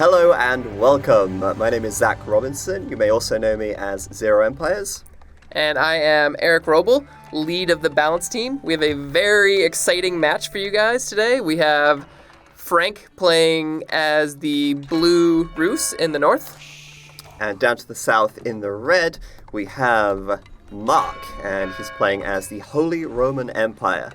Hello and welcome. My name is Zach Robinson. You may also know me as Zero Empires. And I am Eric Roble, lead of the balance team. We have a very exciting match for you guys today. We have Frank playing as the blue Rus in the north. And down to the south in the red, we have Mark, and he's playing as the Holy Roman Empire.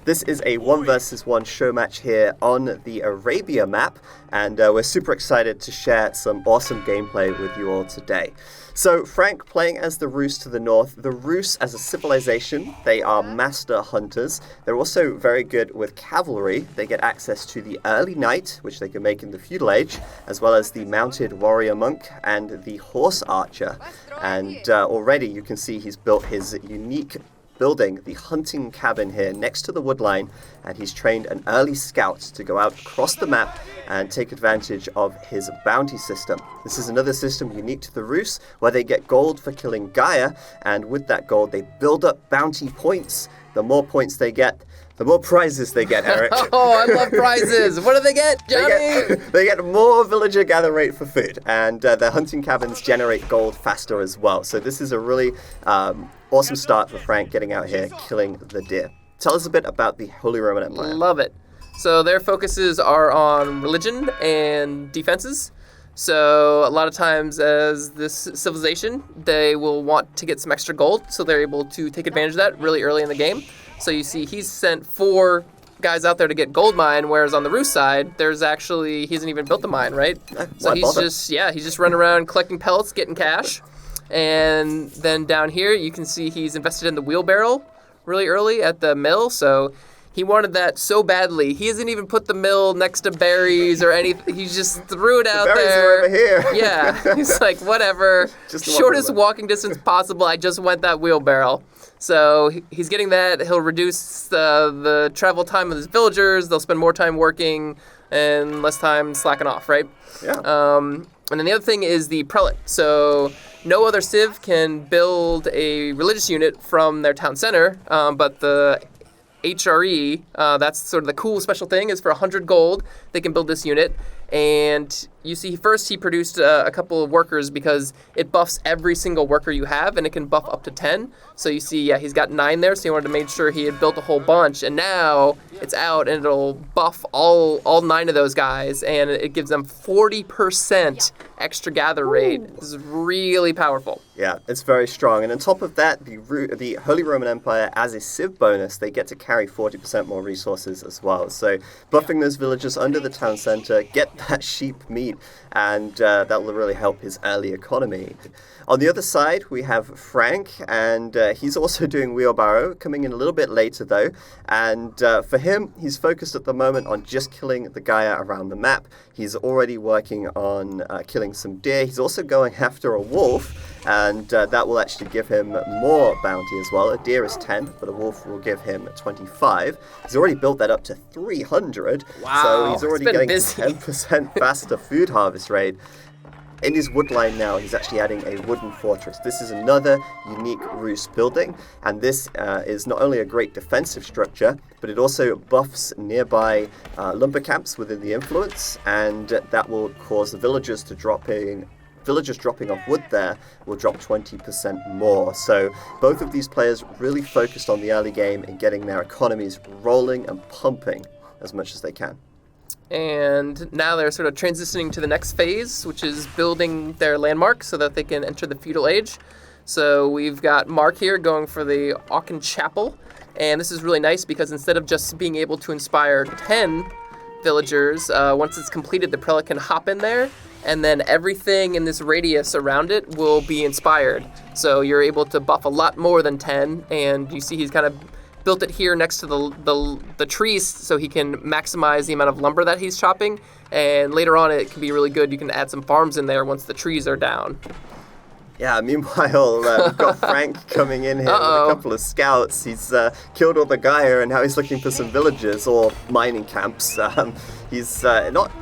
This is a 1 versus 1 show match here on the Arabia map, and we're super excited to share some awesome gameplay with you all today. So Frank playing as the Rus to the north. The Rus as a civilization, they are master hunters. They're also very good with cavalry. They get access to the early knight, which they can make in the Feudal Age, as well as the mounted warrior monk and the horse archer. And already you can see he's built his unique building, the hunting cabin here next to the woodline, and he's trained an early scout to go out across the map and take advantage of his bounty system. This is another system unique to the Rus, where they get gold for killing Gaia, and with that gold they build up bounty points. The more points they get, the more prizes they get, Eric. Oh, I love prizes. What do they get, Johnny? They get more villager gather rate for food, and their hunting cabins generate gold faster as well. So this is a really awesome start for Frank getting out here, killing the deer. Tell us a bit about the Holy Roman Empire. Love it. So their focuses are on religion and defenses. So a lot of times as this civilization, they will want to get some extra gold, so they're able to take advantage of that really early in the game. So you see he's sent 4 guys out there to get gold mine, whereas on the Rus side, he hasn't even built the mine, right? So he's just running around collecting pellets, getting cash. And then down here, you can see he's invested in the wheelbarrow really early at the mill, so he wanted that so badly. He hasn't even put the mill next to berries or anything. He just threw it out there. Berries are over here. Yeah, he's like, whatever. Shortest walking distance possible. I just went that wheelbarrow. So he's getting that. He'll reduce the travel time of his villagers. They'll spend more time working and less time slacking off, right? Yeah. And then the other thing is the prelate. So no other civ can build a religious unit from their town center, but the HRE, that's sort of the cool special thing, is for 100 gold, they can build this unit. And you see first he produced a couple of workers because it buffs every single worker you have, and it can buff up to 10. So you see, he's got 9 there, so he wanted to make sure he had built a whole bunch. And now it's out, and it'll buff all 9 of those guys, and it gives them 40% extra gather rate. This is really powerful. Yeah, it's very strong. And on top of that, the Holy Roman Empire, as a civ bonus, they get to carry 40% more resources as well. So buffing those villagers under the town center, get that sheep meat, and that will really help his early economy. On the other side, we have Frank, and he's also doing wheelbarrow, coming in a little bit later though. And for him, he's focused at the moment on just killing the Gaia around the map. He's already working on killing some deer. He's also going after a wolf, and that will actually give him more bounty as well. A deer is 10, but a wolf will give him 25. He's already built that up to 300. Wow. So he's already getting busy. 10% faster food harvest rate. In his woodline now, he's actually adding a wooden fortress. This is another unique Rus building, and this is not only a great defensive structure, but it also buffs nearby lumber camps within the influence, and that will cause the villagers dropping off wood there will drop 20% more. So both of these players really focused on the early game and getting their economies rolling and pumping as much as they can. And now they're sort of transitioning to the next phase, which is building their landmark so that they can enter the Feudal Age. So we've got Mark here going for the Aachen Chapel. And this is really nice because instead of just being able to inspire 10 villagers, once it's completed, the prelate can hop in there, and then everything in this radius around it will be inspired. So you're able to buff a lot more than 10, and you see he's kind of built it here next to the trees so he can maximize the amount of lumber that he's chopping, and later on it can be really good. You can add some farms in there once the trees are down. Yeah, meanwhile, we've got Frank coming in here with a couple of scouts. He's killed all the Gaia, and now he's looking for some villages or mining camps. He's not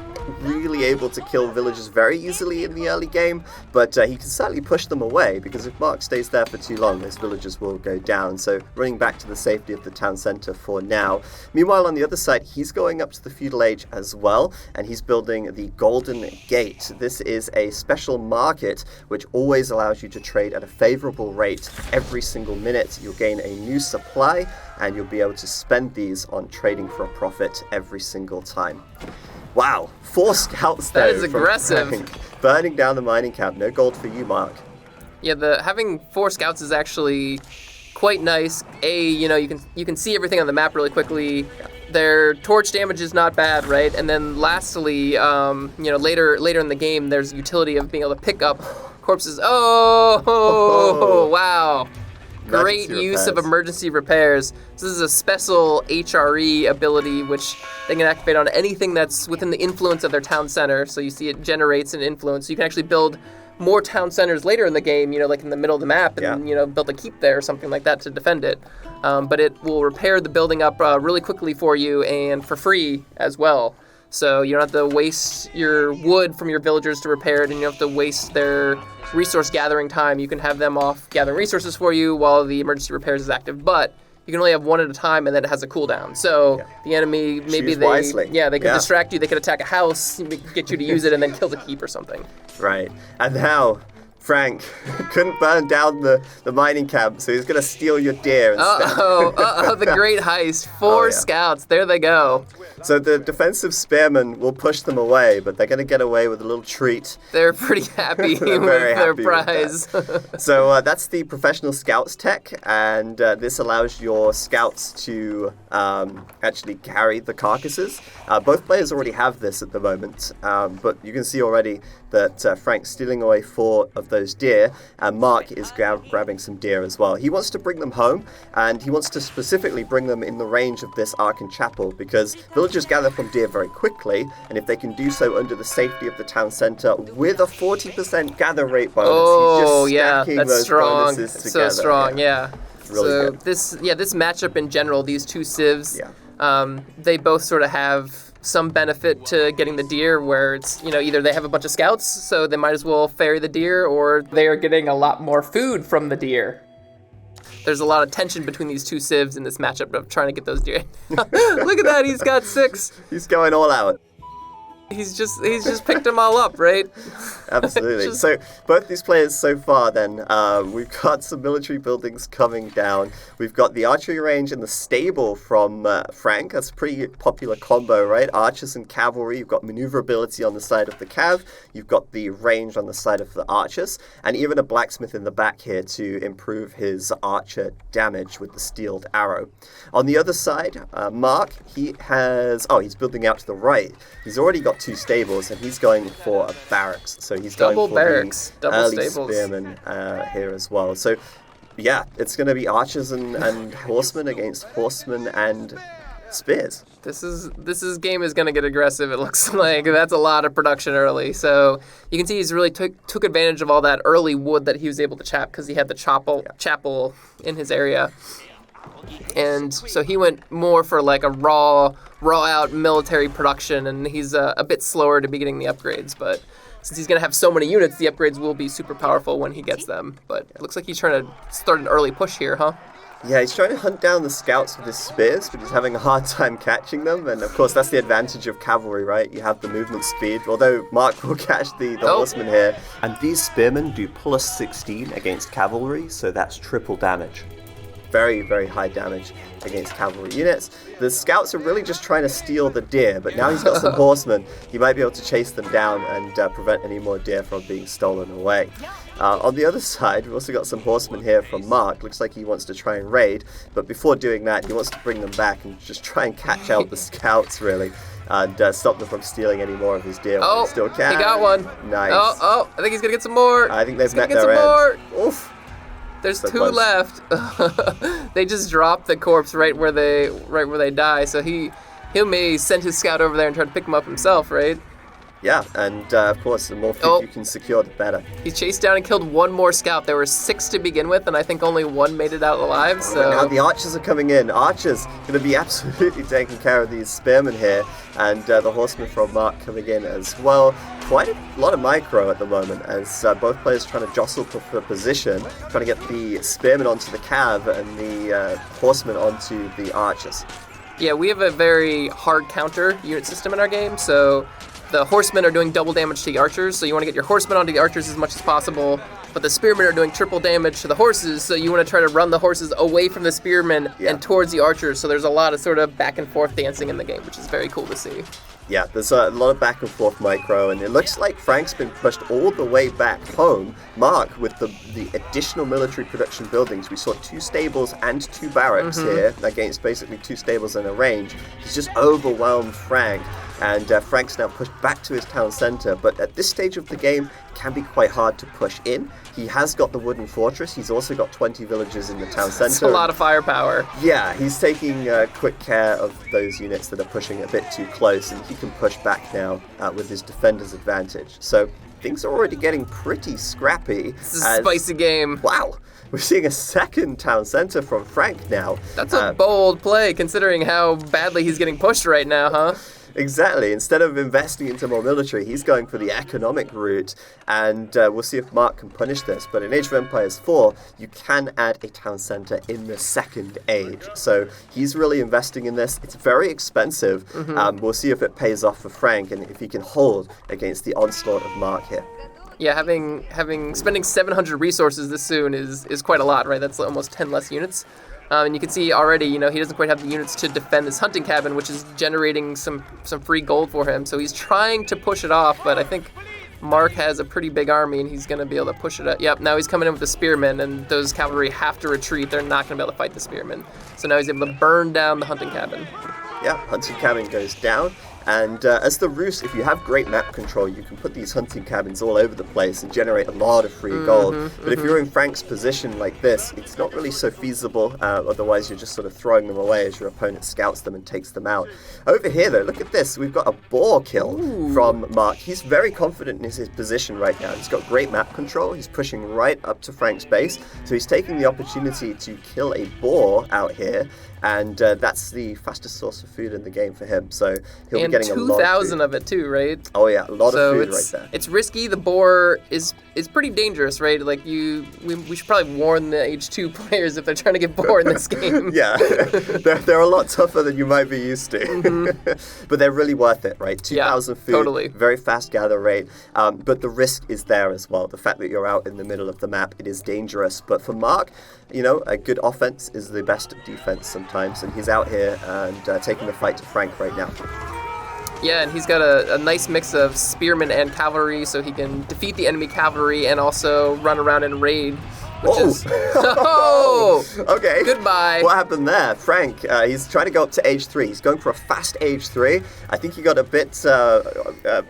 really able to kill villagers very easily in the early game, but he can certainly push them away, because if Mark stays there for too long, those villagers will go down. So running back to the safety of the town centre for now. Meanwhile, on the other side, he's going up to the Feudal Age as well, and he's building the Golden Gate. This is a special market which always allows you to trade at a favourable rate. Every single minute you'll gain a new supply, and you'll be able to spend these on trading for a profit every single time. Wow, 4 scouts though. That is aggressive. Frank, burning down the mining camp. No gold for you, Mark. Yeah, having 4 scouts is actually quite nice. You can see everything on the map really quickly. Their torch damage is not bad, right? And then lastly, later in the game, there's utility of being able to pick up corpses. Oh, wow. Great use of emergency repairs. So this is a special HRE ability which they can activate on anything that's within the influence of their town center. So you see it generates an influence. So you can actually build more town centers later in the game, like in the middle of the map, and build a keep there or something like that to defend it. But it will repair the building up really quickly for you and for free as well. So you don't have to waste your wood from your villagers to repair it, and you don't have to waste their resource gathering time. You can have them off gathering resources for you while the emergency repairs is active, but you can only have one at a time, and then it has a cooldown. So the enemy, maybe they can distract you. They could attack a house, get you to use it, and then kill the keep or something. Right. And now Frank couldn't burn down the mining camp, so he's going to steal your deer instead. The great heist. 4 scouts, there they go. So the defensive spearmen will push them away, but they're going to get away with a little treat. They're pretty happy with their prize. So that's the professional scouts tech, and this allows your scouts to actually carry the carcasses. Both players already have this at the moment, but you can see already that Frank's stealing away 4 of those deer, and Mark is grabbing some deer as well. He wants to bring them home, and he wants to specifically bring them in the range of this Archon Chapel, because villagers gather from deer very quickly, and if they can do so under the safety of the town centre with a 40% gather rate bonus, he's just stacking those bonuses together. So strong, yeah. Really good. This matchup in general, these 2 civs, they both sort of have some benefit to getting the deer, where it's, either they have a bunch of scouts, so they might as well ferry the deer, or they are getting a lot more food from the deer. There's a lot of tension between these 2 civs in this matchup of trying to get those deer. Look at that, he's got 6. He's going all out. He's just picked them all up, right? Absolutely. So both these players so far then, we've got some military buildings coming down. We've got the archery range and the stable from Frank. That's a pretty popular combo, right? Archers and cavalry. You've got maneuverability on the side of the cav. You've got the range on the side of the archers. And even a blacksmith in the back here to improve his archer damage with the steeled arrow. On the other side, Mark, he's building out to the right. He's already got 2 stables, and he's going for a barracks. So he's double going for barracks, the double early stables. Spearmen here as well. So yeah, it's going to be archers and horsemen against horsemen and spears. This game is going to get aggressive. It looks like that's a lot of production early. So you can see he's really took advantage of all that early wood that he was able to chap, because he had the chapel in his area. And so he went more for like a raw out military production, and he's a bit slower to be getting the upgrades, but since he's going to have so many units, the upgrades will be super powerful when he gets them. But it looks like he's trying to start an early push here, huh? Yeah, he's trying to hunt down the scouts with his spears, but he's having a hard time catching them. And of course, that's the advantage of cavalry, right? You have the movement speed, although Mark will catch the horsemen here. And these spearmen do plus 16 against cavalry, so that's triple damage. Very, very high damage against cavalry units. The scouts are really just trying to steal the deer, but now he's got some horsemen. He might be able to chase them down and prevent any more deer from being stolen away. On the other side, we've also got some horsemen here from Mark. Looks like he wants to try and raid, but before doing that, he wants to bring them back and just try and catch out the scouts, really, and stop them from stealing any more of his deer. Oh, he still can. He got one. Nice. Oh, I think he's going to get some more. I think they've met their end. Oof. There's 2 left. They just dropped the corpse right where they die. So he may send his scout over there and try to pick him up himself, right? Yeah, and of course, the more food you can secure, the better. He chased down and killed one more scout. There were 6 to begin with, and I think only 1 made it out alive. So now the archers are coming in. Archers going to be absolutely taking care of these spearmen here, and the horsemen from Mark coming in as well. Quite a lot of micro at the moment, as both players trying to jostle for position, trying to get the spearmen onto the cav and the horsemen onto the archers. Yeah, we have a very hard counter unit system in our game, so the horsemen are doing double damage to the archers, so you want to get your horsemen onto the archers as much as possible, but the spearmen are doing triple damage to the horses, so you want to try to run the horses away from the spearmen and towards the archers, so there's a lot of sort of back and forth dancing in the game, which is very cool to see. Yeah, there's a lot of back and forth micro, and it looks like Frank's been pushed all the way back home. Mark, with the additional military production buildings, we saw 2 stables and 2 barracks here against basically 2 stables and a range. He's just overwhelmed Frank, and Frank's now pushed back to his town center, but at this stage of the game, it can be quite hard to push in. He has got the wooden fortress. He's also got 20 villages in the town center. That's a lot of firepower. Yeah, he's taking quick care of those units that are pushing a bit too close, and he can push back now with his defender's advantage. So things are already getting pretty scrappy. This is a spicy game. Wow, we're seeing a second town center from Frank now. That's a bold play, considering how badly he's getting pushed right now, huh? Exactly. Instead of investing into more military, he's going for the economic route, and we'll see if Mark can punish this. But in Age of Empires 4, you can add a town center in the second age. So he's really investing in this. It's very expensive. We'll see if it pays off for Frank and if he can hold against the onslaught of Mark here. Yeah, spending 700 resources this soon is quite a lot, right? That's almost 10 less units. And you can see already, he doesn't quite have the units to defend this hunting cabin, which is generating some free gold for him. So he's trying to push it off, but I think Mark has a pretty big army, and he's going to be able to push it up. Yep, now he's coming in with the spearmen, and those cavalry have to retreat. They're not going to be able to fight the spearmen. So now he's able to burn down the hunting cabin. Yeah, hunting cabin goes down. And as the roost, if you have great map control, you can put these hunting cabins all over the place and generate a lot of free gold. But if you're in Frank's position like this, it's not really so feasible. Otherwise, you're just sort of throwing them away as your opponent scouts them and takes them out. Over here, though, look at this. We've got a boar kill from Mark. He's very confident in his position right now. He's got great map control. He's pushing right up to Frank's base. So he's taking the opportunity to kill a boar out here. And that's the fastest source of food in the game for him. So he'll be getting a lot of 2,000 of it too, right? Oh yeah, a lot of food right there. It's risky. The boar is pretty dangerous, right? Like we should probably warn the Age 2 players if they're trying to get boar in this game. Yeah, they're a lot tougher than you might be used to. But they're really worth it, right? 2,000 food, totally. Very fast gather rate. But the risk is there as well. The fact that you're out in the middle of the map, it is dangerous. But for Mark, a good offense is the best of defense sometimes, and he's out here and taking the fight to Frank right now. Yeah, and he's got a nice mix of spearmen and cavalry, so he can defeat the enemy cavalry and also run around and raid. Oh! Okay. Goodbye. What happened there? Frank, he's trying to go up to Age 3. He's going for a fast Age 3. I think he got a bit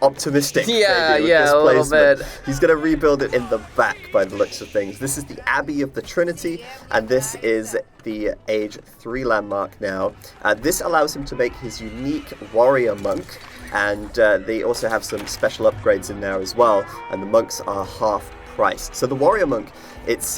optimistic. Yeah, maybe, with this a little placement. bit. He's going to rebuild it in the back by the looks of things. This is the Abbey of the Trinity, and this is the Age 3 landmark now. This allows him to make his unique warrior monk, and they also have some special upgrades in there as well, and the monks are half price. So the warrior monk, it's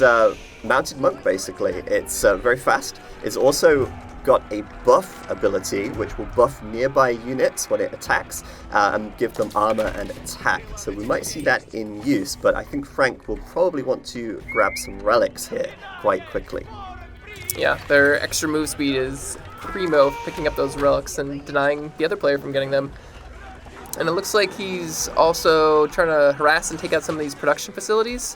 mounted monk basically. It's very fast. It's also got a buff ability which will buff nearby units when it attacks and give them armor and attack. So we might see that in use, but I think Frank will probably want to grab some relics here quite quickly. Yeah, their extra move speed is primo, picking up those relics and denying the other player from getting them. And it looks like he's also trying to harass and take out some of these production facilities.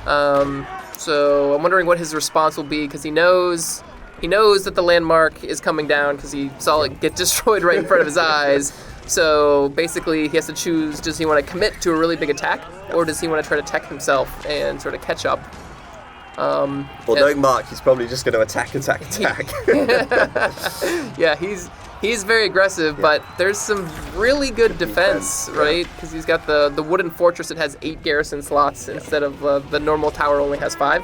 So I'm wondering what his response will be, because he knows that the landmark is coming down because he saw it get destroyed right in front of his eyes. So basically he has to choose, does he want to commit to a really big attack, or does he want to try to tech himself and sort of catch up? Knowing Mark, he's probably just going to attack. Yeah, he's very aggressive, but there's some really good defense, right? Because he's got the wooden fortress that has 8 garrison slots instead of the normal tower only has 5.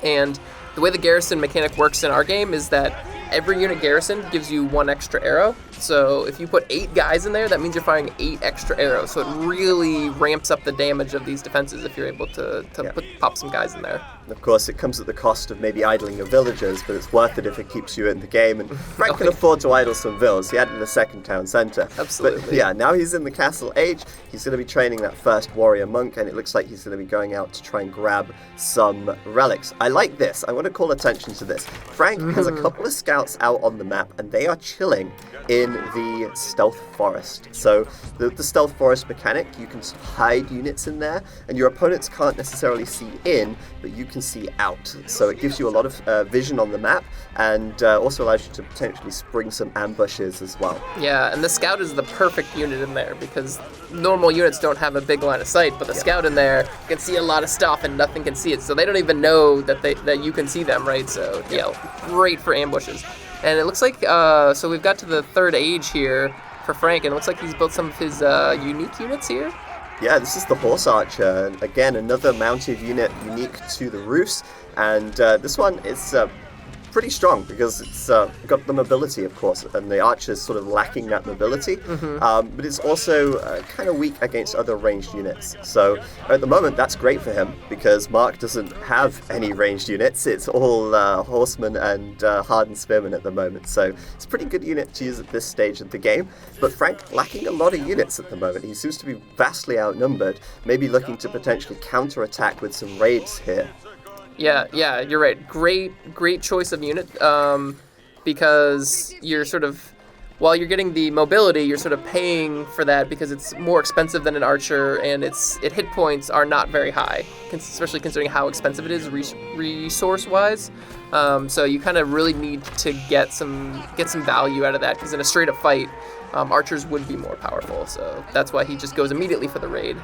And the way the garrison mechanic works in our game is that every unit garrison gives you 1 extra arrow. So if you put 8 guys in there, that means you're firing 8 extra arrows. So it really ramps up the damage of these defenses if you're able to pop some guys in there. Of course, it comes at the cost of maybe idling your villagers, but it's worth it if it keeps you in the game. And Frank can afford to idle some vills. He had it in the second town centre. Absolutely. But yeah, now he's in the castle age. He's going to be training that first warrior monk, and it looks like he's going to be going out to try and grab some relics. I like this. I want to call attention to this. Frank has a couple of scouts out on the map, and they are chilling in the stealth forest. So the stealth forest mechanic, you can hide units in there, and your opponents can't necessarily see in, but you can see out. So it gives you a lot of vision on the map, and also allows you to potentially spring some ambushes as well. Yeah, and the scout is the perfect unit in there because normal units don't have a big line of sight, but the scout in there can see a lot of stuff and nothing can see it, so they don't even know that you can see them, right? So yeah, great for ambushes. And it looks like, so we've got to the 3rd age here for Frank, and it looks like he's built some of his unique units here. Yeah, this is the Horse Archer. Again, another mounted unit unique to the roofs. And this one is pretty strong because it's got the mobility, of course, and the Archer's sort of lacking that mobility. But it's also kind of weak against other ranged units. So at the moment, that's great for him because Mark doesn't have any ranged units. It's all horsemen and hardened spearmen at the moment. So it's a pretty good unit to use at this stage of the game. But Frank lacking a lot of units at the moment. He seems to be vastly outnumbered, maybe looking to potentially counterattack with some raids here. Yeah, you're right. Great choice of unit, because you're sort of, while you're getting the mobility, you're sort of paying for that because it's more expensive than an archer, and its hit points are not very high, especially considering how expensive it is resource-wise. So you kind of really need to get some value out of that because in a straight-up fight, archers would be more powerful. So that's why he just goes immediately for the raid.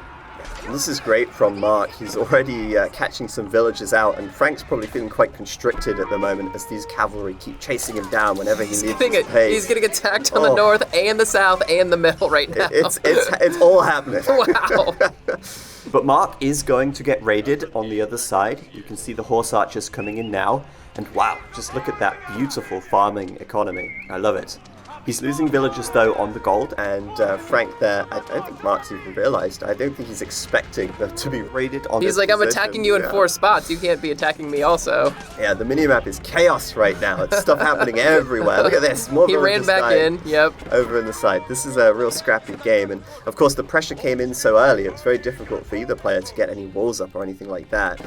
And this is great from Mark. He's already catching some villagers out, and Frank's probably feeling quite constricted at the moment as these cavalry keep chasing him down whenever he leaves his base. He's getting attacked on the north and the south and the middle right now. It's all happening. Wow. But Mark is going to get raided on the other side. You can see the horse archers coming in now. And wow, just look at that beautiful farming economy. I love it. He's losing villagers, though, on the gold, and Frank there, I don't think Mark's even realised. I don't think he's expecting them to be raided on He's like, I'm attacking you in 4 spots. You can't be attacking me also. Yeah, the minimap is chaos right now. It's stuff happening everywhere. Look at this. More he ran back in, yep. Over in the side. This is a real scrappy game, and of course the pressure came in so early, it's very difficult for either player to get any walls up or anything like that.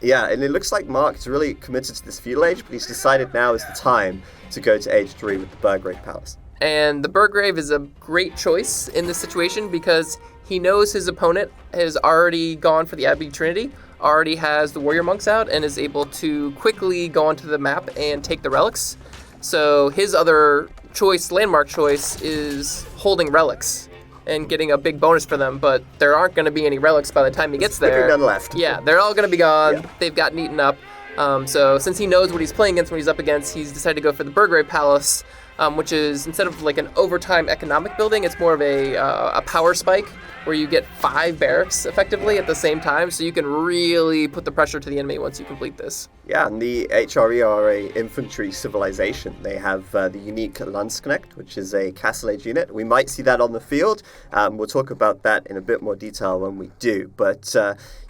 Yeah, and it looks like Mark is really committed to this Feudal Age, but he's decided now is the time to go to Age 3 with the Burgrave Palace. And the Burgrave is a great choice in this situation because he knows his opponent has already gone for the Abbey Trinity, already has the warrior monks out, and is able to quickly go onto the map and take the relics. So his other choice, landmark choice, is holding relics and getting a big bonus for them, but there aren't going to be any relics by the time he gets there. None left. Yeah, they're all going to be gone. Yeah. They've gotten eaten up. So since he knows what he's playing against, what he's up against, he's decided to go for the Burgrave Palace, which is, instead of like an overtime economic building, it's more of a power spike where you get 5 barracks effectively at the same time, so you can really put the pressure to the enemy once you complete this. Yeah, and the HRE are a infantry civilization. They have the unique Landsknecht, which is a castle age unit. We might see that on the field. We'll talk about that in a bit more detail when we do. But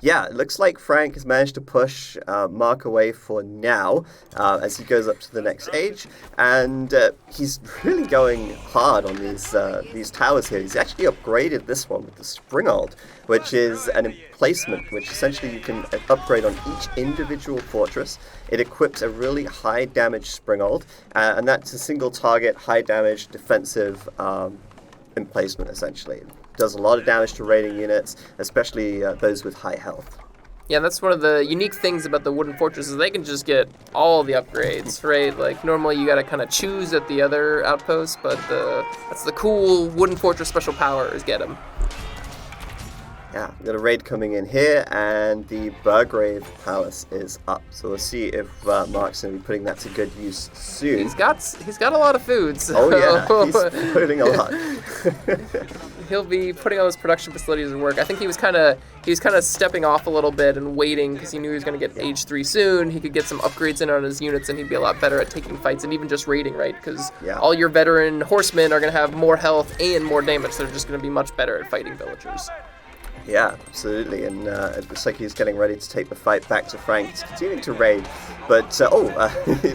yeah, it looks like Frank has managed to push Mark away for now as he goes up to the next age. And he's really going hard on these towers here. He's actually upgraded this one with the Springald, which is an emplacement which essentially you can upgrade on each individual fortress. It equips a really high damage Springald, and that's a single target, high damage defensive emplacement essentially. It does a lot of damage to raiding units, especially those with high health. Yeah, that's one of the unique things about the wooden fortresses. They can just get all the upgrades, right? Like, normally you gotta kind of choose at the other outposts, but that's the cool wooden fortress special power is get them. Yeah, we've got a raid coming in here, and the Burgrave Palace is up. So we'll see if Mark's going to be putting that to good use soon. He's got a lot of food. So Oh yeah, he's putting a lot. He'll be putting all his production facilities to work. I think he was kind of stepping off a little bit and waiting because he knew he was going to get Age 3 soon. He could get some upgrades in on his units, and he'd be a lot better at taking fights and even just raiding, right? Because all your veteran horsemen are going to have more health and more damage. So they're just going to be much better at fighting villagers. Yeah, absolutely, and it looks like he's getting ready to take the fight back to Frank. He's continuing to raid, but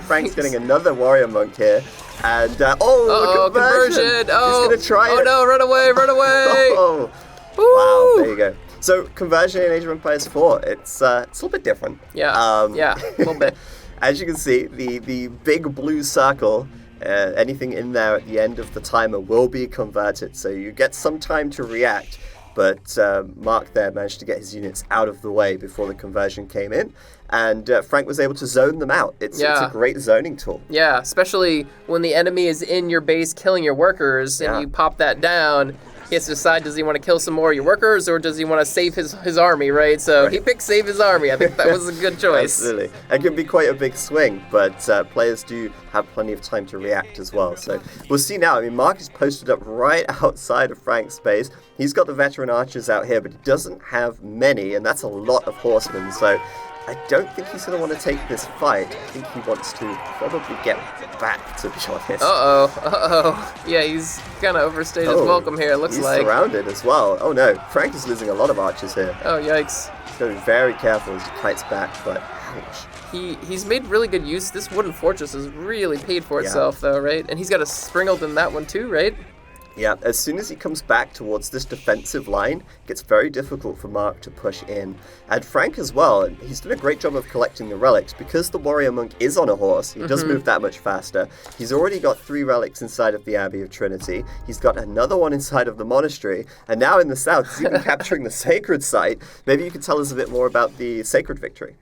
Frank's getting another warrior monk here, and conversion! Oh, he's gonna try it. Oh no, run away, run away! Oh, wow, there you go. So conversion in Age of Empires 4, it's a little bit different. Yeah, yeah, a little bit. As you can see, the big blue circle. Anything in there at the end of the timer will be converted, so you get some time to react. But Mark there managed to get his units out of the way before the conversion came in, and Frank was able to zone them out. It's a great zoning tool. Yeah, especially when the enemy is in your base killing your workers, and you pop that down. He has to decide, does he want to kill some more of your workers, or does he want to save his army, right? So he picked save his army. I think that was a good choice. Absolutely. It can be quite a big swing, but players do have plenty of time to react as well. So we'll see now. I mean, Mark is posted up right outside of Frank's base. He's got the veteran archers out here, but he doesn't have many, and that's a lot of horsemen. So I don't think he's going to want to take this fight. I think he wants to probably get back, to be honest. Uh-oh. Yeah, he's kind of overstayed his welcome here, it looks like. He's surrounded as well. Oh no, Frank is losing a lot of archers here. Oh, yikes. He's got to be very careful as he kites back, but ouch. He's made really good use. This wooden fortress has really paid for itself, though, right? And he's got a springald in that one too, right? Yeah, as soon as he comes back towards this defensive line, it gets very difficult for Mark to push in. And Frank as well, he's done a great job of collecting the relics. Because the warrior monk is on a horse, he does move that much faster. He's already got 3 relics inside of the Abbey of Trinity. He's got another one inside of the monastery. And now in the south, he's even capturing the sacred site. Maybe you could tell us a bit more about the sacred victory.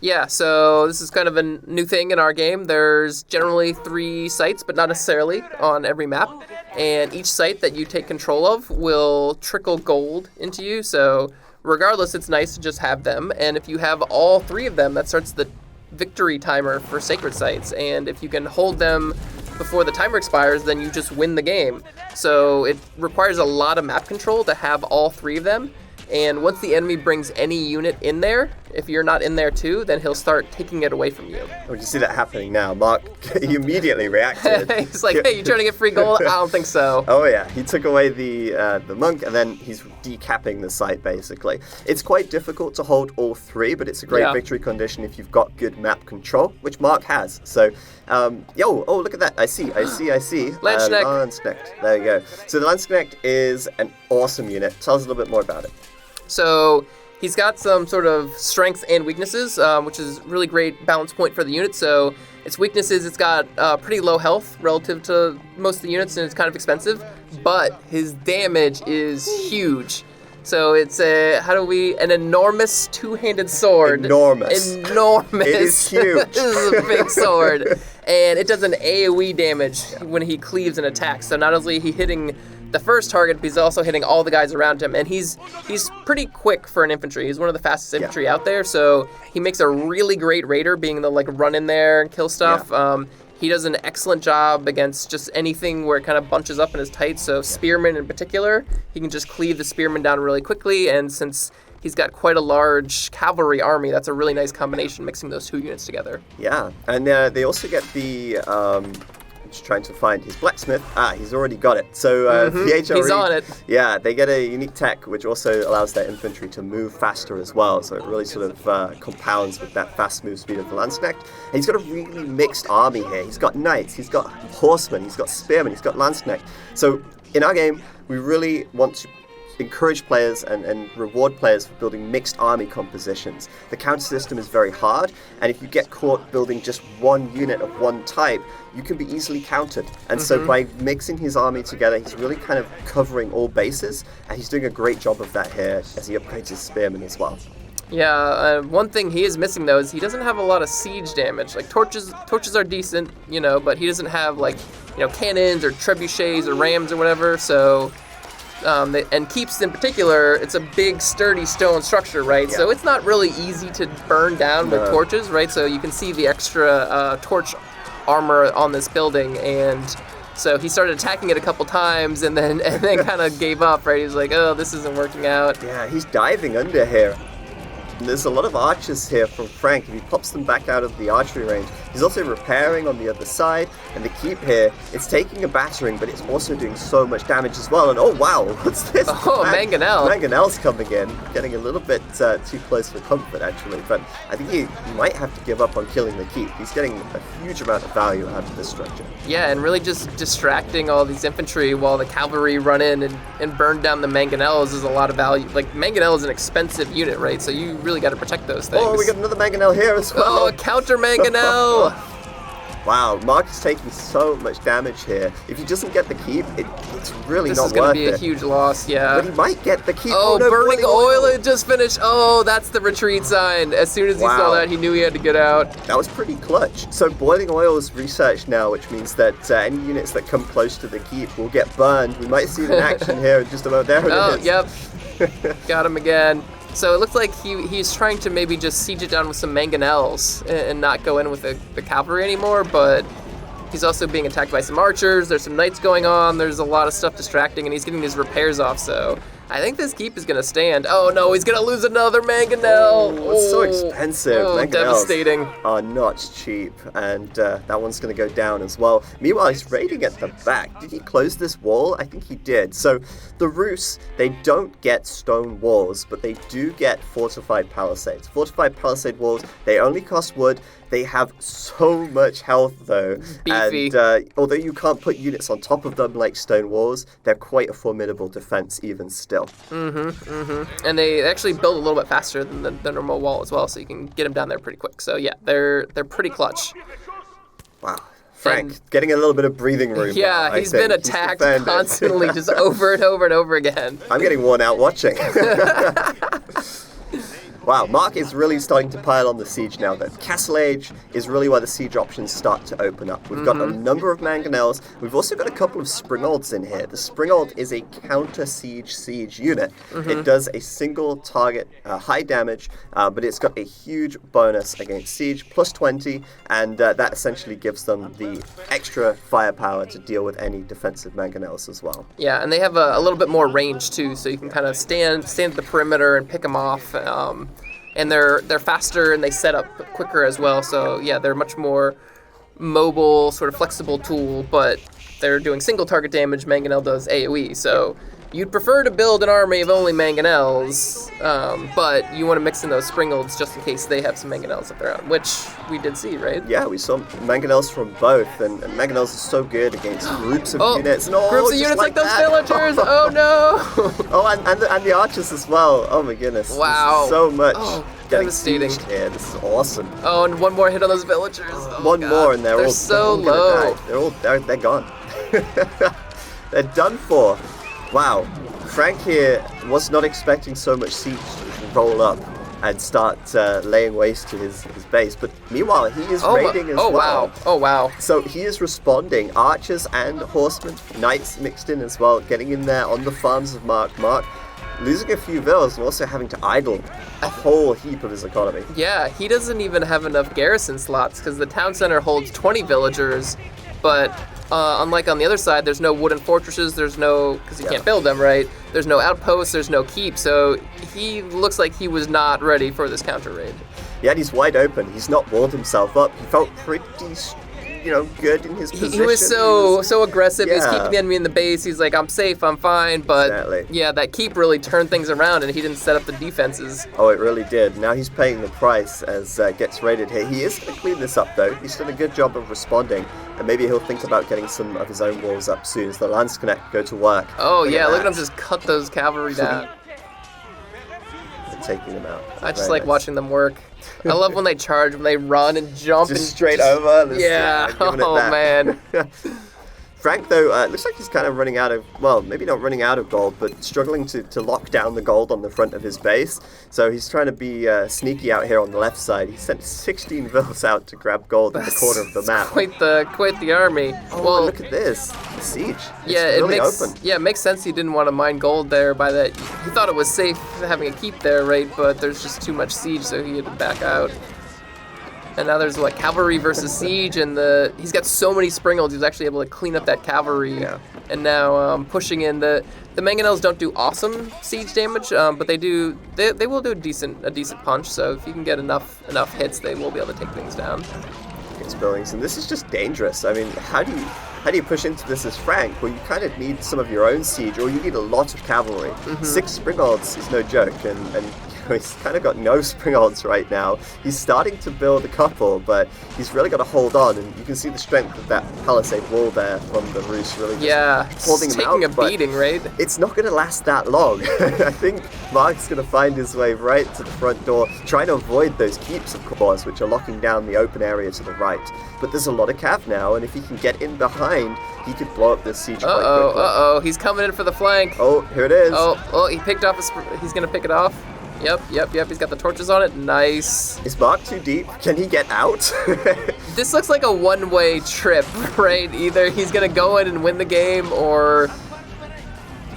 Yeah, so this is kind of a new thing in our game. There's generally 3 sites, but not necessarily on every map. And each site that you take control of will trickle gold into you. So regardless, it's nice to just have them. And if you have all 3 of them, that starts the victory timer for sacred sites. And if you can hold them before the timer expires, then you just win the game. So it requires a lot of map control to have all 3 of them. And once the enemy brings any unit in there, if you're not in there too, then he'll start taking it away from you. Oh, you see that happening now. Mark, he immediately reacted. He's like, hey, you trying to get free gold? I don't think so. Oh yeah, he took away the monk, and then he's decapping the site, basically. It's quite difficult to hold all 3, but it's a great victory condition if you've got good map control, which Mark has. So, look at that. I see. Landsknecht. Landsknecht. There you go. So the Landsknecht is an awesome unit. Tell us a little bit more about it. So he's got some sort of strengths and weaknesses, which is really great balance point for the unit. So its weaknesses, it's got pretty low health relative to most of the units, and it's kind of expensive. But his damage is huge. So it's an enormous 2-handed sword. Enormous. It is huge. This is a big sword. And it does an AoE damage when he cleaves and attacks. So not only is he hitting the first target, but he's also hitting all the guys around him. And he's pretty quick for an infantry. He's one of the fastest infantry out there. So he makes a really great raider, being the run in there and kill stuff. Yeah. He does an excellent job against just anything where it kind of bunches up and is tight. So spearmen in particular, he can just cleave the spearmen down really quickly. And since he's got quite a large cavalry army, that's a really nice combination, mixing those 2 units together. Yeah, and they also get the... just trying to find his blacksmith. He's already got it. So the HRE, he's on it. Yeah, they get a unique tech which also allows their infantry to move faster as well. So it really sort of compounds with that fast move speed of the Landsknecht. And he's got a really mixed army here. He's got knights, he's got horsemen, he's got spearmen, he's got Landsknecht. So in our game, we really want to encourage players and reward players for building mixed army compositions. The counter system is very hard, and if you get caught building just one unit of one type, you can be easily countered. And so by mixing his army together, he's really kind of covering all bases, and he's doing a great job of that here as he upgrades his spearmen as well. Yeah, one thing he is missing though is he doesn't have a lot of siege damage. Like torches are decent, but he doesn't have cannons or trebuchets or rams or whatever. So And keeps in particular, it's a big, sturdy stone structure, right? Yeah. So it's not really easy to burn down with No. torches, right? So you can see the extra torch armor on this building, and so he started attacking it a couple times, and then kind of gave up, right? He was like, oh, this isn't working out. Yeah, he's diving under here. And there's a lot of archers here from Frank, and he pops them back out of the archery range. He's also repairing on the other side, and the keep here, it's taking a battering, but it's also doing so much damage as well. And oh wow, what's this? Oh, Mangonel. Mangonel's coming in, getting a little bit too close for comfort actually, but I think he might have to give up on killing the keep. He's getting a huge amount of value out of this structure. Yeah, and really just distracting all these infantry while the cavalry run in and burn down the Mangonels is a lot of value. Like, Mangonel is an expensive unit, right? So you really got to protect those things. Oh, we got another Mangonel here as well. Oh, a counter Mangonel! Wow, Mark is taking so much damage here. If he doesn't get the keep, it's really This not is going worth to be a it. huge loss, yeah. But he might get the keep. Oh, no, burning oil, it just finished. Oh, that's the retreat sign. As soon as he saw Wow. that, he knew he had to get out. That was pretty clutch. So boiling oil is researched now, which means that any units that come close to the keep will get burned. We might see it in action here in just about there. Oh, It is. yep. Got him again. So it looks like he's trying to maybe just siege it down with some Mangonels and not go in with the cavalry anymore, but he's also being attacked by some archers. There's some knights going on. There's a lot of stuff distracting, and he's getting his repairs off, so I think this keep is going to stand. Oh, no, he's going to lose another Mangonel. Oh, it's so expensive. Oh, Mangonels devastating. are not cheap, and that one's going to go down as well. Meanwhile, he's raiding at the back. Did he close this wall? I think he did. So the Rus, they don't get stone walls, but they do get fortified palisades. Fortified palisade walls, they only cost wood. They have so much health, though. Beefy. And although you can't put units on top of them like stone walls, they're quite a formidable defense even still. And they actually build a little bit faster than the normal wall as well, so you can get them down there pretty quick. So yeah, they're pretty clutch. Wow. Frank, And- getting a little bit of breathing room. Yeah, now, I he's been think. He's attacked defended. constantly, just over and over and over again. I'm getting worn out watching. Wow, Mark is really starting to pile on the siege now. The Castle Age is really where the siege options start to open up. We've got a number of Mangonels. We've also got a couple of Springolds in here. The Springold is a counter-siege unit. It does a single target, high damage, but it's got a huge bonus against siege, plus 20, and that essentially gives them the extra firepower to deal with any defensive Mangonels as well. Yeah, and they have a little bit more range too, so you can kind of stand at the perimeter and pick them off. And they're faster and they set up quicker as well. So yeah, they're much more mobile, sort of flexible tool, but they're doing single target damage. Mangonel does AoE. So you'd prefer to build an army of only Mangonels, but you want to mix in those Springolds just in case they have some Mangonels of their own, which we did see, right? Yeah, we saw Mangonels from both, and Mangonels are so good against groups of Oh, units. And groups of just units like those that. villagers. Oh no! Oh, and the archers as well. Oh my goodness. Wow. This is so much Oh, getting devastating. sieged here. This is awesome. Oh, and one more hit on those villagers. Oh, One God. more, and they're all so they're all low. gonna die. They're gone. They're done for. Wow. Frank here was not expecting so much siege to roll up and start laying waste to his base, but meanwhile he is raiding as well. Wow. Oh wow. So he is responding. Archers and horsemen, knights mixed in as well, getting in there on the farms of Mark. Mark losing a few villas and also having to idle a whole heap of his economy. Yeah, he doesn't even have enough garrison slots because the town center holds 20 villagers, but unlike on the other side, there's no wooden fortresses, there's no, because you can't build them, right? There's no outposts, there's no keep, so he looks like he was not ready for this counter raid. Yet he's wide open. He's not walled himself up. He felt pretty, good in his position. He was so aggressive. He was Yeah. keeping the enemy in the base. He's like, I'm safe, I'm fine. But Exactly. yeah, that keep really turned things around, and he didn't set up the defenses. Oh, it really did. Now he's paying the price as gets raided here. He is going to clean this up, though. He's done a good job of responding, and maybe he'll think about getting some of his own walls up soon as the Lance Connect go to work. Oh Look yeah, at look at him that. just cut those cavalry down. They're taking them out. I just Very like nice. watching them work. I love when they charge, when they run and jump. Just and straight over. Yeah. Giving it Oh that. man. Frank, though, looks like he's kind of running out of, well, maybe not running out of gold, but struggling to lock down the gold on the front of his base. So he's trying to be sneaky out here on the left side. He sent 16 vills out to grab gold in the corner of the map. Quite the army. Oh, well, look at this. The siege. Yeah, it's really open. Yeah, it makes sense he didn't want to mine gold there by that. He thought it was safe having a keep there, right? But there's just too much siege, so he had to back out. And now there's like cavalry versus siege, and he's got so many springolds, he's actually able to clean up that cavalry. Yeah. And now pushing in the mangonels don't do awesome siege damage, but they will do a decent punch. So if you can get enough hits, they will be able to take things down. Against buildings, and this is just dangerous. I mean, how do you push into this as Frank? Well, you kind of need some of your own siege, or you need a lot of cavalry. 6 springolds is no joke, and he's kind of got no springolds right now. He's starting to build a couple, but he's really got to hold on, and you can see the strength of that palisade wall there from the Roos really just holding him out. Taking a beating, right? It's not going to last that long. I think Mark's going to find his way right to the front door, trying to avoid those keeps, of course, which are locking down the open area to the right. But there's a lot of cav now, and if he can get in behind, he could blow up this siege quite quickly. He's coming in for the flank. Oh, here it is. Oh, he picked off he's going to pick it off. Yep. He's got the torches on it. Nice. Is Mark too deep? Can he get out? This looks like a one-way trip, right? Either he's going to go in and win the game, or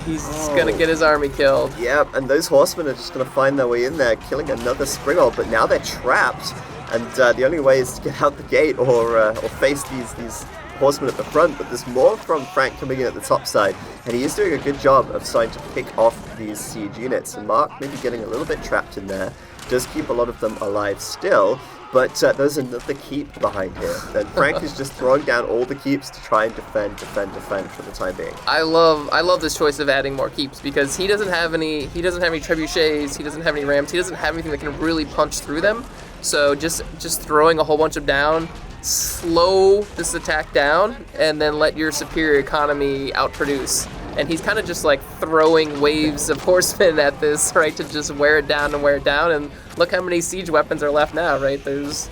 he's going to get his army killed. Yep, and those horsemen are just going to find their way in there, killing another springold, but now they're trapped. And the only way is to get out the gate or face these horsemen at the front, but there's more from Frank coming in at the top side, and he is doing a good job of starting to pick off these siege units, and Mark maybe getting a little bit trapped in there, does keep a lot of them alive still, but there's another keep behind here, and Frank is just throwing down all the keeps to try and defend for the time being. I love this choice of adding more keeps, because he doesn't have any trebuchets, he doesn't have any rams, he doesn't have anything that can really punch through them, so just throwing a whole bunch of down, slow this attack down, and then let your superior economy outproduce. And he's kind of just like throwing waves of horsemen at this, right, to just wear it down. And look how many siege weapons are left now, right? There's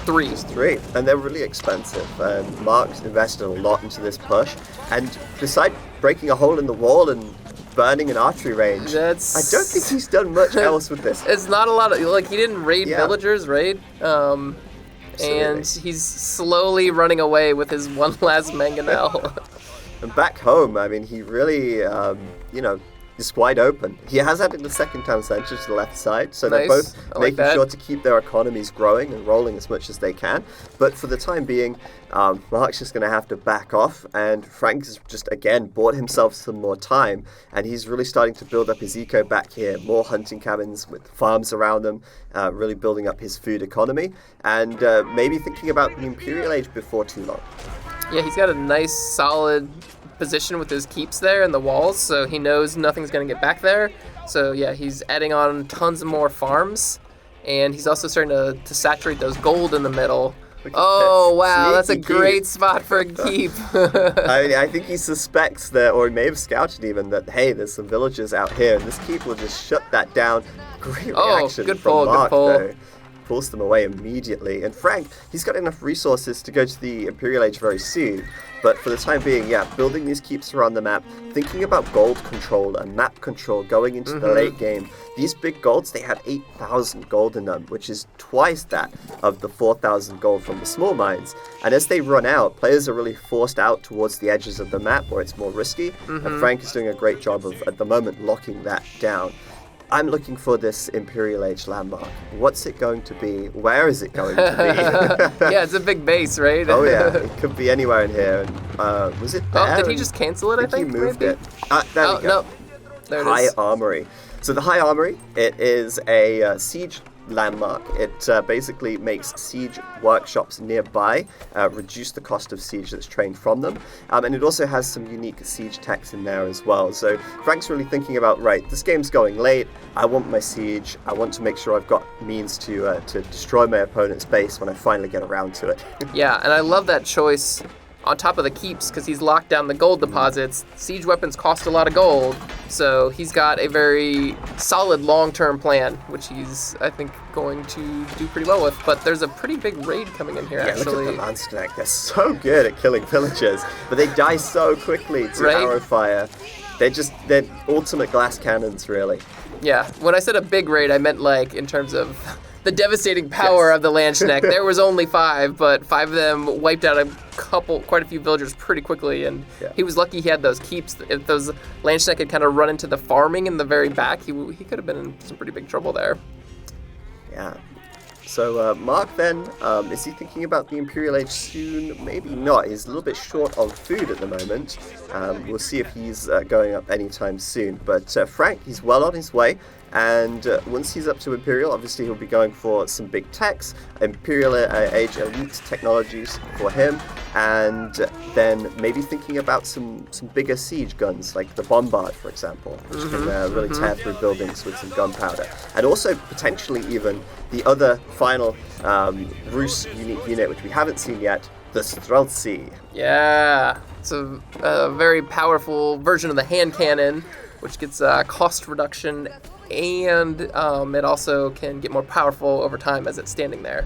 3. There's 3, and they're really expensive. Mark's invested a lot into this push, and beside breaking a hole in the wall and burning an archery range, I don't think he's done much else with this. It's not a lot of, like, he didn't raid villagers, right? Absolutely. And he's slowly running away with his one last mangonel. And back home, I mean, he really, is wide open. He has added the second town centre to the left side, so they're both making sure to keep their economies growing and rolling as much as they can. But for the time being, Mark's just going to have to back off, and Frank's just, again, bought himself some more time, and he's really starting to build up his eco back here. More hunting cabins with farms around them, really building up his food economy, and maybe thinking about the Imperial Age before too long. Yeah, he's got a nice, solid position with his keeps there and the walls, so he knows nothing's going to get back there. So yeah, he's adding on tons of more farms, and he's also starting to saturate those gold in the middle. Oh wow, that's a great spot for a keep. I think he suspects that, or he may have scouted even, that hey, there's some villagers out here, and this keep will just shut that down. Great reaction from Mark, though. Pulls them away immediately. And Frank, he's got enough resources to go to the Imperial Age very soon. But for the time being, building these keeps around the map, thinking about gold control and map control going into the late game. These big golds, they have 8,000 gold in them, which is twice that of the 4,000 gold from the small mines. And as they run out, players are really forced out towards the edges of the map where it's more risky. And Frank is doing a great job of, at the moment, locking that down. I'm looking for this Imperial Age landmark. What's it going to be? Where is it going to be? Yeah, it's a big base, right? Oh yeah, it could be anywhere in here. And, was it there? Oh, did he just cancel it, I think? He moved it. There we go. No. There it is. High Armory. So the High Armory, it is a siege landmark. It basically makes siege workshops nearby reduce the cost of siege that's trained from them, and it also has some unique siege techs in there as well. So Frank's really thinking about, right, this game's going late, I want my siege, I want to make sure I've got means to destroy my opponent's base when I finally get around to it. Yeah, and I love that choice on top of the keeps, because he's locked down the gold deposits. Siege weapons cost a lot of gold, So he's got a very solid long-term plan, which he's, I think, going to do pretty well with. But there's a pretty big raid coming in here, actually. Look at the Landsnack. They're so good at killing villagers, but they die so quickly to arrow fire. They're ultimate glass cannons, really. Yeah, when I said a big raid, I meant like in terms of the devastating power of the Landsnack. There was only 5, but 5 of them wiped out quite a few villagers pretty quickly, and he was lucky he had those keeps. If those Landsnack had kind of run into the farming in the very back, he could have been in some pretty big trouble there. Yeah. So Mark then, is he thinking about the Imperial Age soon? Maybe not. He's a little bit short of food at the moment. We'll see if he's going up anytime soon. But Frank, he's well on his way. And once he's up to Imperial, obviously he'll be going for some big techs, Imperial Age elite technologies for him, and then maybe thinking about some bigger siege guns, like the Bombard, for example, which can really tear through buildings with some gunpowder. And also potentially even the other final Rus unique unit, which we haven't seen yet, the Streltsy. Yeah, it's a very powerful version of the hand cannon, which gets cost reduction, and it also can get more powerful over time as it's standing there.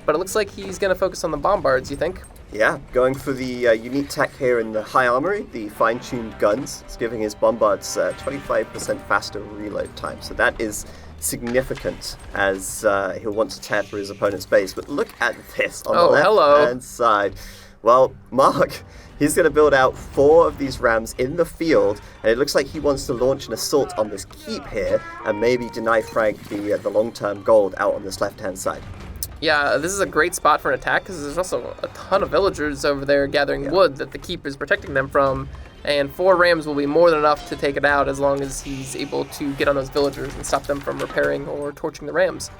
But it looks like he's going to focus on the bombards, you think? Yeah, going for the unique tech here in the high armory, the fine-tuned guns. It's giving his bombards 25% faster reload time. So that is significant as he'll want to tear through his opponent's base. But look at this on the left-hand side. Well, Mark, he's going to build out 4 of these rams in the field, and it looks like he wants to launch an assault on this keep here and maybe deny Frank the long-term gold out on this left-hand side. Yeah, this is a great spot for an attack because there's also a ton of villagers over there gathering wood that the keep is protecting them from, and 4 rams will be more than enough to take it out as long as he's able to get on those villagers and stop them from repairing or torching the rams.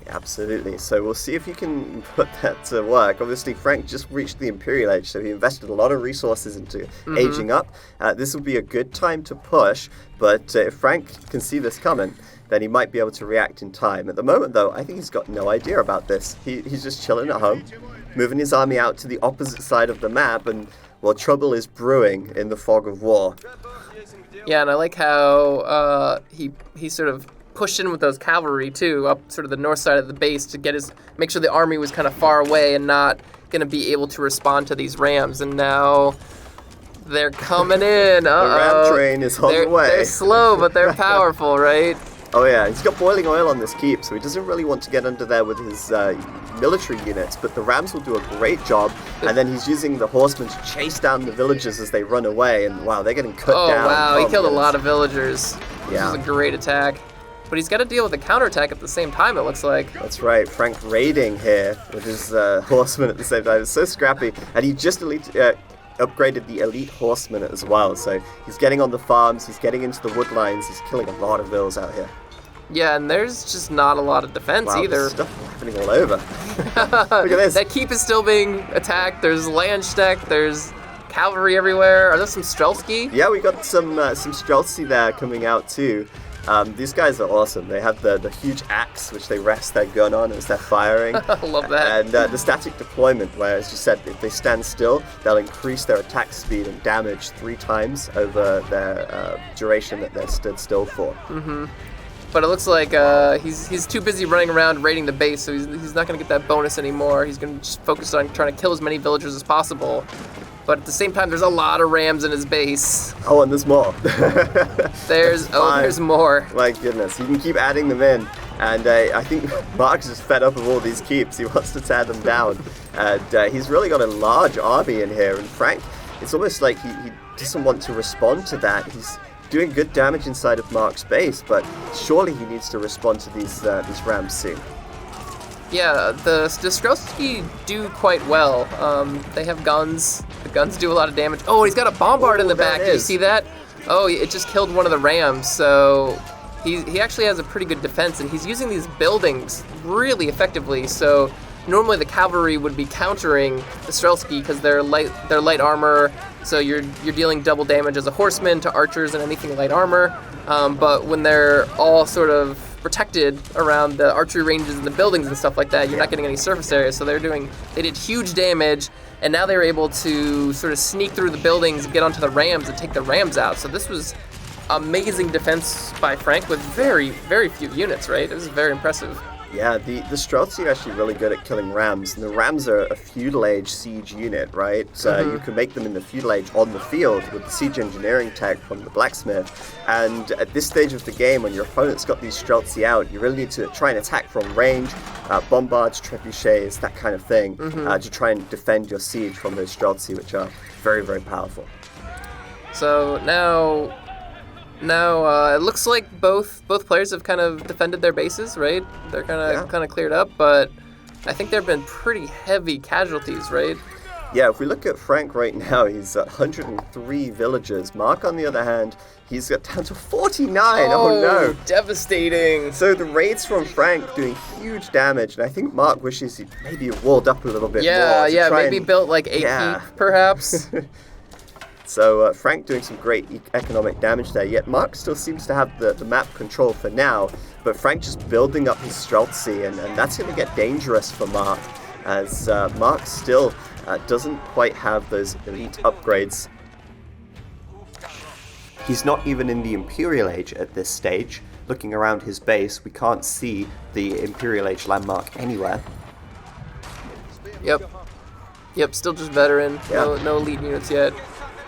Absolutely. So we'll see if he can put that to work. Obviously, Frank just reached the Imperial Age, so he invested a lot of resources into aging up. This will be a good time to push, but if Frank can see this coming, then he might be able to react in time. At the moment, though, I think he's got no idea about this. He's just chilling at home, moving his army out to the opposite side of the map, and, well, trouble is brewing in the fog of war. Yeah, and I like how he sort of pushed in with those cavalry too, up sort of the north side of the base to make sure the army was kind of far away and not going to be able to respond to these rams. And now they're coming in. The ram train is on the way. They're slow, but they're powerful, right? Oh yeah, he's got boiling oil on this keep, so he doesn't really want to get under there with his military units, but the rams will do a great job, and then he's using the horsemen to chase down the villagers as they run away, and wow, they're getting cut down. Oh wow, he killed a lot of villagers. Yeah. This is a great attack. But he's got to deal with a counterattack at the same time, it looks like. That's right, Frank raiding here with his horsemen at the same time. It's so scrappy, and he just upgraded the elite horsemen as well, so he's getting on the farms, he's getting into the wood lines, he's killing a lot of vills out here. Yeah, and there's just not a lot of defense either. There's stuff happening all over. Look at this. That keep is still being attacked. There's Landsteck, there's cavalry everywhere. Are there some Streltsy? Yeah, we got some Streltsy there coming out too. These guys are awesome. They have the huge axe, which they rest their gun on as they're firing. I love that. And the static deployment, where, as you said, if they stand still, they'll increase their attack speed and damage 3 times over their duration that they're stood still for. Mm-hmm. But it looks like he's too busy running around raiding the base, so he's not going to get that bonus anymore. He's going to just focus on trying to kill as many villagers as possible. But at the same time, there's a lot of rams in his base. Oh, and there's more. There's more. My goodness, you can keep adding them in. And I think Mark's just fed up of all these keeps. He wants to tear them down. And he's really got a large army in here. And Frank, it's almost like he doesn't want to respond to that. He's doing good damage inside of Mark's base, but surely he needs to respond to these rams soon. Yeah, the Streltsy do quite well. They have guns. The guns do a lot of damage. Oh, he's got a bombard in the back. Did you see that? Oh, it just killed one of the rams. So he actually has a pretty good defense, and he's using these buildings really effectively. So normally the cavalry would be countering the Streltsy because they're light armor. So you're dealing double damage as a horseman to archers and anything light armor. But when they're all sort of protected around the archery ranges and the buildings and stuff like that, you're not getting any surface area. So they did huge damage, and now they were able to sort of sneak through the buildings and get onto the rams and take the rams out. So this was amazing defense by Frank with very, very few units, right? It was very impressive. Yeah, the Streltsy are actually really good at killing rams, and the rams are a Feudal Age siege unit, right? So you can make them in the Feudal Age on the field with the siege engineering tech from the blacksmith. And at this stage of the game, when your opponent's got these Streltsy out, you really need to try and attack from range, bombards, trebuchets, that kind of thing, to try and defend your siege from those Streltsy, which are very, very powerful. So now it looks like both players have kind of defended their bases, right? They're kind of cleared up, but I think there have been pretty heavy casualties, right? Yeah, if we look at Frank right now, he's at 103 villagers. Mark, on the other hand, he's got down to 49. Oh no! Devastating. So the raids from Frank doing huge damage, and I think Mark wishes he maybe walled up a little bit more. Yeah, maybe built like 8 keep, perhaps. So Frank doing some great economic damage there, yet Mark still seems to have the map control for now, but Frank just building up his Streltsy, and that's going to get dangerous for Mark, as Mark still doesn't quite have those elite upgrades. He's not even in the Imperial Age at this stage. Looking around his base, we can't see the Imperial Age landmark anywhere. Yep, still just veteran, no elite units yet.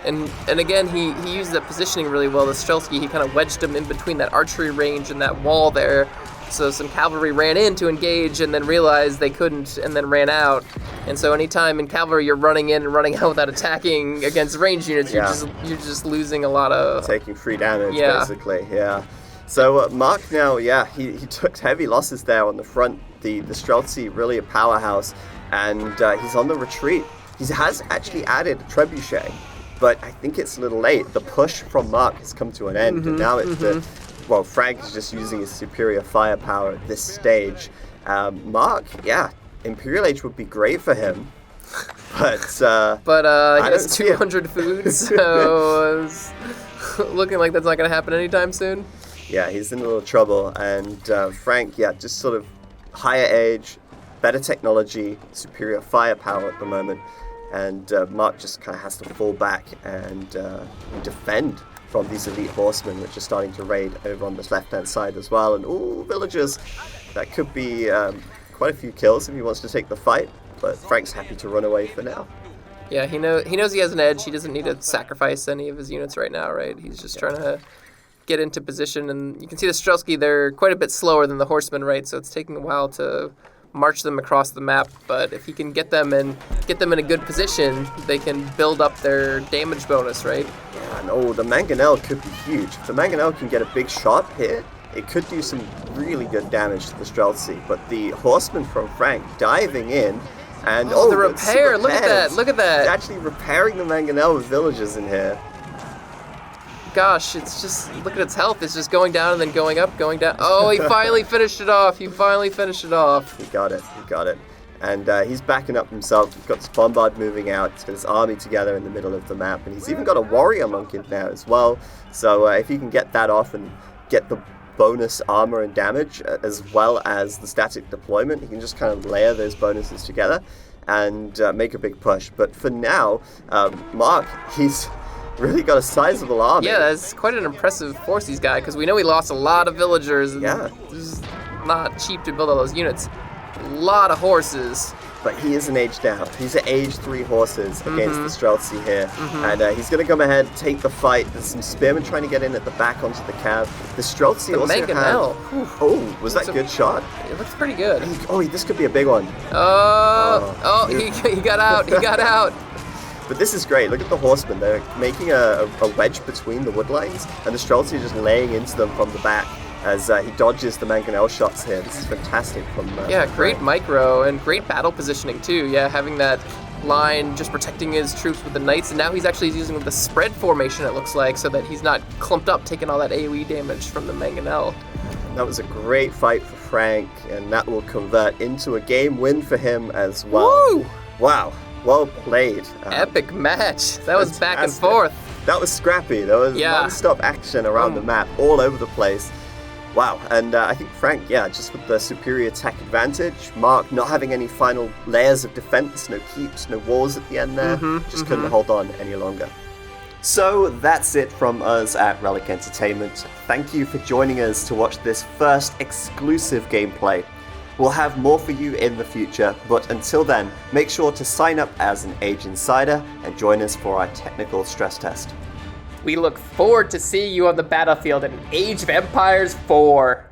And again, he used that positioning really well. The Streltsy, he kind of wedged him in between that archery range and that wall there. So some cavalry ran in to engage and then realized they couldn't and then ran out. And so anytime in cavalry you're running in and running out without attacking against range units, you're just losing a lot of... Taking free damage, basically, So Mark now, he took heavy losses there on the front. The Streltsy, really a powerhouse, and he's on the retreat. He has actually added a trebuchet, but I think it's a little late. The push from Mark has come to an end, and now it's Frank is just using his superior firepower at this stage. Mark, Imperial Age would be great for him, but he has 200 food, so it's looking like that's not going to happen anytime soon. Yeah, he's in a little trouble, and Frank, just sort of higher age, better technology, superior firepower at the moment. And Mark just kind of has to fall back and defend from these elite horsemen, which are starting to raid over on this left-hand side as well. And villagers, that could be quite a few kills if he wants to take the fight. But Frank's happy to run away for now. Yeah, he knows he has an edge. He doesn't need to sacrifice any of his units right now, right? He's just trying to get into position. And you can see the Streltsy, they're quite a bit slower than the horsemen, right? So it's taking a while to march them across the map, but if he can get them in a good position, they can build up their damage bonus, right? Yeah, and the Mangonel could be huge. If the Mangonel can get a big shot here, it could do some really good damage to the Streltsy. But the horseman from Frank diving in, and the repair! Look at that! He's actually repairing the Mangonel with villagers in here. Gosh, it's just, look at its health. It's just going down and then going up, going down. Oh, he finally finished it off. He got it. And he's backing up himself. He's got his bombard moving out. He's got his army together in the middle of the map. And he's even got a warrior monk in now as well. So if he can get that off and get the bonus armor and damage, as well as the static deployment, he can just kind of layer those bonuses together and make a big push. But for now, Mark, he's really got a sizable army. Yeah, that's quite an impressive force he's got, because we know he lost a lot of villagers. And yeah. It's not cheap to build all those units. A lot of horses. But he isn't aged out. He's at age 3 horses against the Streltsy here. And he's going to come ahead, take the fight. There's some spearmen trying to get in at the back onto the cav. The Streltsy also Mangonel. Oh, was that a good shot? It looks pretty good. This could be a big one. He got out. He got out. But this is great. Look at the horsemen. They're making a wedge between the wood lines, and the Streltsy just laying into them from the back as he dodges the Mangonel shots here. This is fantastic from great micro and great battle positioning too. Yeah, having that line just protecting his troops with the knights, and now he's actually using the spread formation, it looks like, so that he's not clumped up taking all that AoE damage from the Mangonel. That was a great fight for Frank, and that will convert into a game win for him as well. Woo! Wow. Well played. Epic match. That was back and forth. That was scrappy. There was non-stop action around the map, all over the place. Wow. And I think Frank, just with the superior tech advantage, Mark not having any final layers of defense, no keeps, no walls at the end there, just couldn't hold on any longer. So that's it from us at Relic Entertainment. Thank you for joining us to watch this first exclusive gameplay. We'll have more for you in the future, but until then, make sure to sign up as an Age Insider and join us for our technical stress test. We look forward to seeing you on the battlefield in Age of Empires 4.